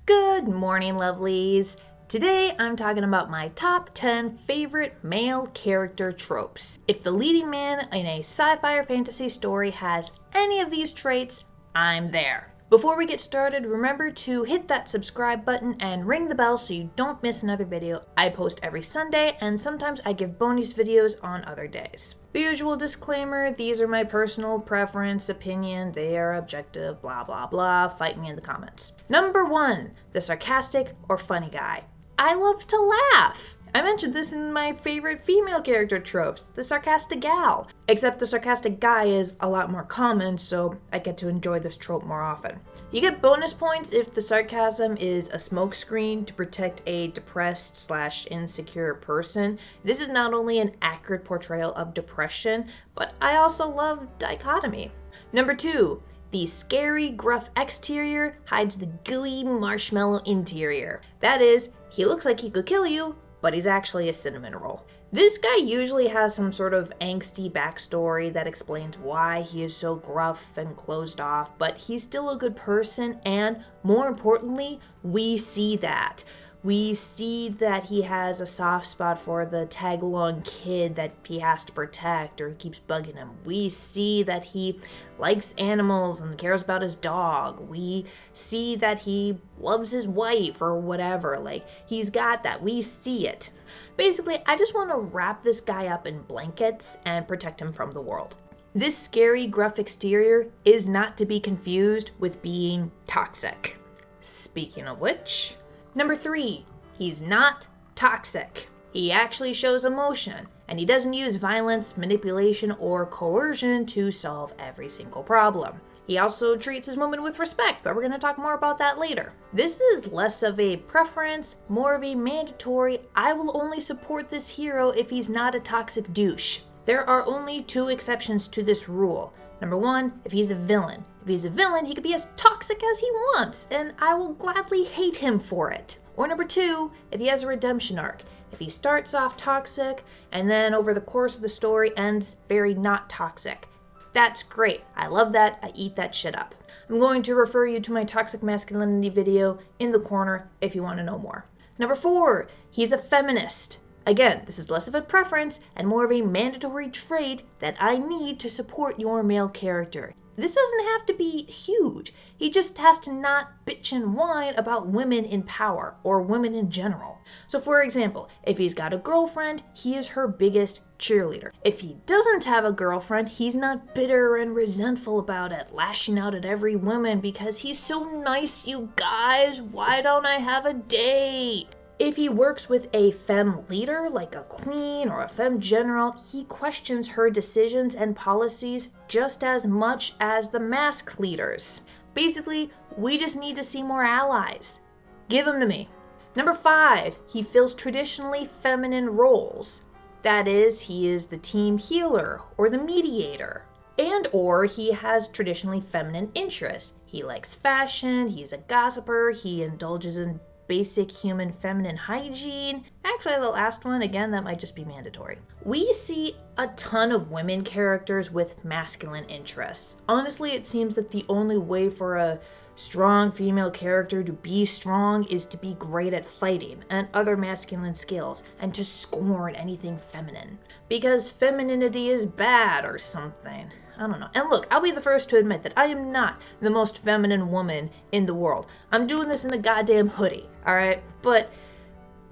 Good morning, lovelies. Today I'm talking about my top 10 favorite male character tropes. If the leading man in a sci-fi or fantasy story has any of these traits, I'm there. Before we get started, remember to hit that subscribe button and ring the bell so you don't miss another video. I post every Sunday and sometimes I give bonus videos on other days. The usual disclaimer, these are my personal preference, opinion, they are objective, blah blah blah, fight me in the comments. Number 1, the sarcastic or funny guy. I love to laugh. I mentioned this in my favorite female character tropes, the sarcastic gal. Except the sarcastic guy is a lot more common, so I get to enjoy this trope more often. You get bonus points if the sarcasm is a smokescreen to protect a depressed/insecure person. This is not only an accurate portrayal of depression, but I also love dichotomy. Number 2. The scary, gruff exterior hides the gooey marshmallow interior. That is, he looks like he could kill you, but he's actually a cinnamon roll. This guy usually has some sort of angsty backstory that explains why he is so gruff and closed off, but he's still a good person, and more importantly, we see that. We see that he has a soft spot for the tag-along kid that he has to protect or he keeps bugging him. We see that he likes animals and cares about his dog. We see that he loves his wife or whatever. Like, he's got that. We see it. Basically, I just want to wrap this guy up in blankets and protect him from the world. This scary, gruff exterior is not to be confused with being toxic. Speaking of which, Number 3, he's not toxic. He actually shows emotion, and he doesn't use violence, manipulation, or coercion to solve every single problem. He also treats his women with respect, but we're going to talk more about that later. This is less of a preference, more of a mandatory, I will only support this hero if he's not a toxic douche. There are only 2 exceptions to this rule. Number 1, if he's a villain. If he's a villain, he can be as toxic as he wants, and I will gladly hate him for it. Or number 2, if he has a redemption arc. If he starts off toxic, and then over the course of the story ends very not toxic. That's great. I love that. I eat that shit up. I'm going to refer you to my toxic masculinity video in the corner if you want to know more. Number 4, he's a feminist. Again, this is less of a preference and more of a mandatory trait that I need to support your male character. This doesn't have to be huge. He just has to not bitch and whine about women in power or women in general. So for example, if he's got a girlfriend, he is her biggest cheerleader. If he doesn't have a girlfriend, he's not bitter and resentful about it, lashing out at every woman because he's so nice, you guys. Why don't I have a date? If he works with a femme leader, like a queen or a femme general, he questions her decisions and policies just as much as the mask leaders. Basically, we just need to see more allies. Give them to me. Number 5, he fills traditionally feminine roles. That is, he is the team healer or the mediator. And or he has traditionally feminine interests. He likes fashion, he's a gossiper, he indulges in basic human feminine hygiene. Actually, the last one, again, that might just be mandatory. We see a ton of women characters with masculine interests. Honestly, it seems that the only way for a strong female character to be strong is to be great at fighting and other masculine skills and to scorn anything feminine. Because femininity is bad or something. I don't know. And look, I'll be the first to admit that I am not the most feminine woman in the world. I'm doing this in a goddamn hoodie, alright? But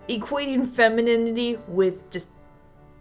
equating femininity with just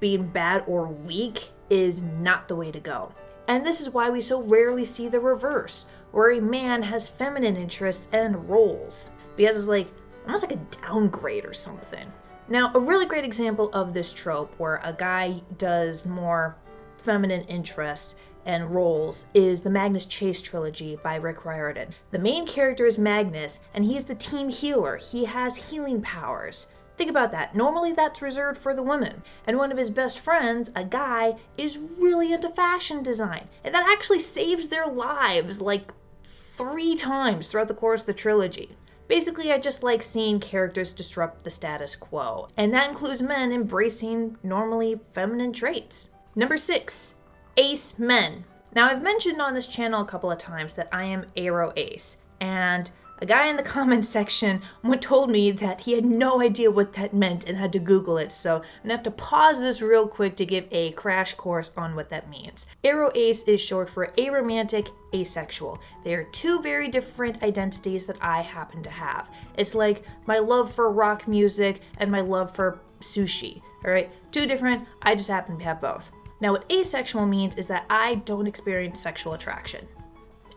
being bad or weak is not the way to go. And this is why we so rarely see the reverse, where a man has feminine interests and roles. Because it's like, almost like a downgrade or something. Now, a really great example of this trope where a guy does more feminine interests and roles is the Magnus Chase trilogy by Rick Riordan. The main character is Magnus, and he's the team healer. He has healing powers. Think about that. Normally that's reserved for the women. And one of his best friends, a guy, is really into fashion design. And that actually saves their lives like 3 times throughout the course of the trilogy. Basically, I just like seeing characters disrupt the status quo. And that includes men embracing normally feminine traits. Number 6. Ace men. Now, I've mentioned on this channel a couple of times that I am Aero Ace, and A guy in the comments section told me that he had no idea what that meant and had to Google it, so I'm gonna have to pause this real quick to give a crash course on what that means. Aro-ace is short for aromantic, asexual. They are two very different identities that I happen to have. It's like my love for rock music and my love for sushi, alright? Two different, I just happen to have both. Now what asexual means is that I don't experience sexual attraction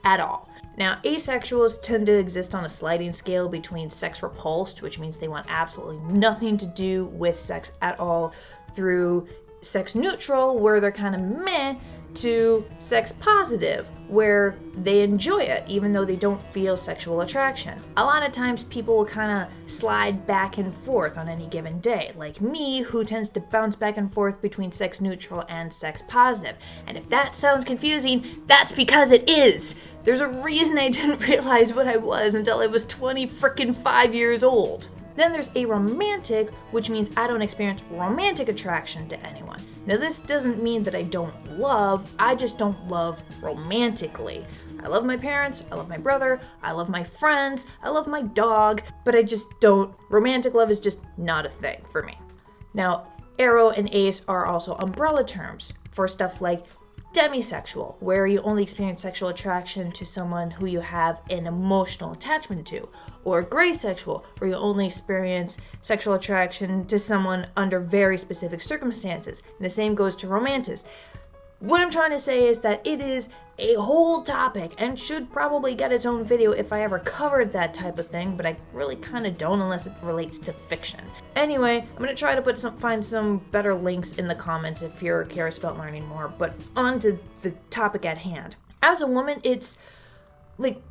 at all. Now, asexuals tend to exist on a sliding scale between sex repulsed, which means they want absolutely nothing to do with sex at all, through sex neutral, where they're kind of meh, to sex positive, where they enjoy it, even though they don't feel sexual attraction. A lot of times people will kind of slide back and forth on any given day, like me, who tends to bounce back and forth between sex neutral and sex positive. And if that sounds confusing, that's because it is! There's a reason I didn't realize what I was until I was 25 years old. Then there's aromantic, which means I don't experience romantic attraction to anyone. Now this doesn't mean that I don't love, I just don't love romantically. I love my parents, I love my brother, I love my friends, I love my dog, but I just don't, romantic love is just not a thing for me. Now, aro and ace are also umbrella terms for stuff like demisexual, where you only experience sexual attraction to someone who you have an emotional attachment to, or gray sexual, where you only experience sexual attraction to someone under very specific circumstances. And the same goes to romances. What I'm trying to say is that it is a whole topic and should probably get its own video if I ever covered that type of thing, but I really kind of don't unless it relates to fiction. Anyway, I'm going to try to find some better links in the comments if you're curious about learning more, but on to the topic at hand. As a woman, it's like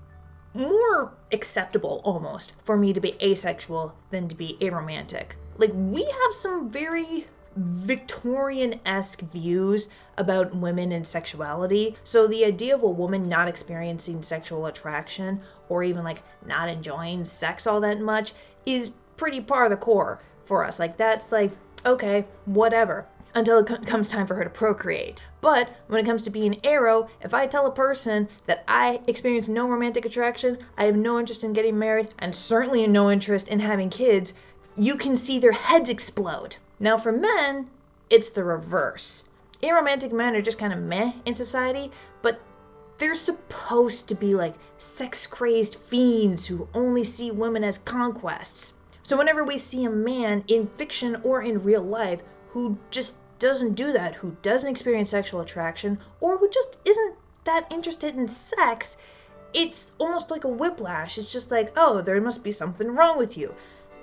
more acceptable almost for me to be asexual than to be aromantic. Like, we have some very Victorian-esque views about women and sexuality. So the idea of a woman not experiencing sexual attraction or even like not enjoying sex all that much is pretty par the core for us. Like, that's like, okay, whatever, until it comes time for her to procreate. But when it comes to being aro, if I tell a person that I experience no romantic attraction, I have no interest in getting married, and certainly no interest in having kids, you can see their heads explode. Now for men, it's the reverse. Aromantic men are just kind of meh in society, but they're supposed to be like sex-crazed fiends who only see women as conquests. So whenever we see a man in fiction or in real life who just doesn't do that, who doesn't experience sexual attraction, or who just isn't that interested in sex, it's almost like a whiplash. It's just like, oh, there must be something wrong with you.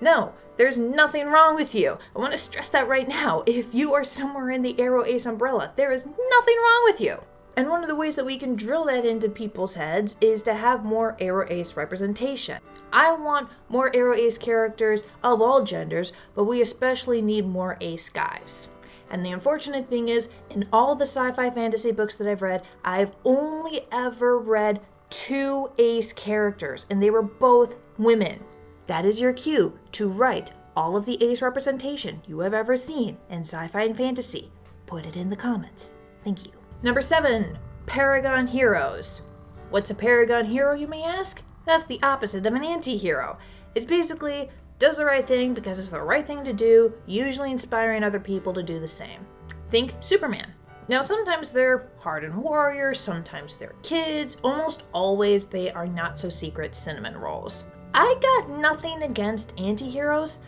No, there's nothing wrong with you. I want to stress that right now. If you are somewhere in the aro-ace umbrella, there is nothing wrong with you. And one of the ways that we can drill that into people's heads is to have more aro-ace representation. I want more aro-ace characters of all genders, but we especially need more ace guys. And the unfortunate thing is, in all the sci-fi fantasy books that I've read, I've only ever read 2 ace characters, and they were both women. That is your cue to write all of the ace representation you have ever seen in sci-fi and fantasy. Put it in the comments. Thank you. Number 7, Paragon Heroes. What's a Paragon Hero, you may ask? That's the opposite of an anti-hero. It's basically does the right thing because it's the right thing to do, usually inspiring other people to do the same. Think Superman. Now sometimes they're hardened warriors, sometimes they're kids, almost always they are not so secret cinnamon rolls. I got nothing against anti-heroes.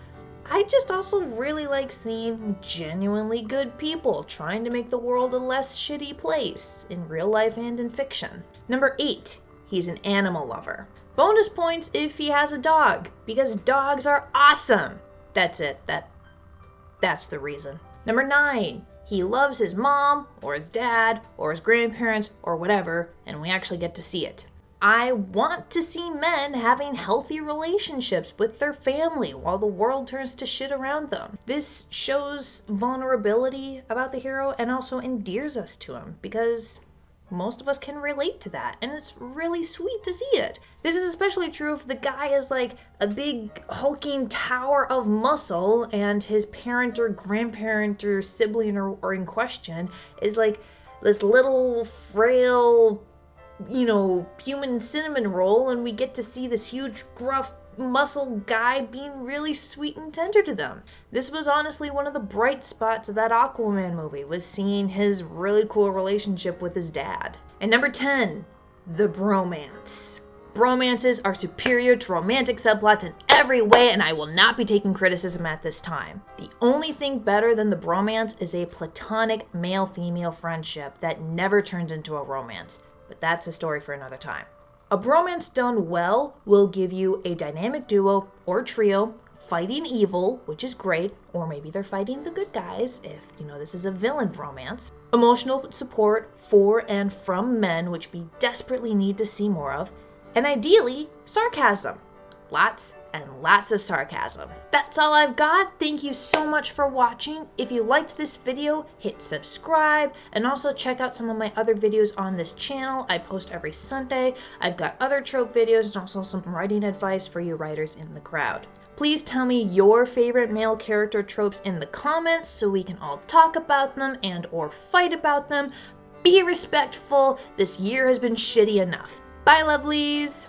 I just also really like seeing genuinely good people trying to make the world a less shitty place, in real life and in fiction. Number 8, he's an animal lover. Bonus points if he has a dog, because dogs are awesome. That's it, that's the reason. Number 9, he loves his mom, or his dad, or his grandparents, or whatever, and we actually get to see it. I want to see men having healthy relationships with their family while the world turns to shit around them. This shows vulnerability about the hero and also endears us to him because most of us can relate to that, and it's really sweet to see it. This is especially true if the guy is like a big hulking tower of muscle and his parent or grandparent or sibling or in question is like this little frail human cinnamon roll, and we get to see this huge, gruff, muscle guy being really sweet and tender to them. This was honestly one of the bright spots of that Aquaman movie, was seeing his really cool relationship with his dad. And number 10, the bromance. Bromances are superior to romantic subplots in every way, and I will not be taking criticism at this time. The only thing better than the bromance is a platonic male-female friendship that never turns into a romance, but that's a story for another time. A bromance done well will give you a dynamic duo or trio fighting evil, which is great, or maybe they're fighting the good guys if, this is a villain bromance. Emotional support for and from men, which we desperately need to see more of. And ideally, sarcasm. Lots and lots of sarcasm. That's all I've got. Thank you so much for watching. If you liked this video, hit subscribe, and also check out some of my other videos on this channel. I post every Sunday. I've got other trope videos and also some writing advice for you writers in the crowd. Please tell me your favorite male character tropes in the comments so we can all talk about them and or fight about them. Be respectful. This year has been shitty enough. Bye, lovelies!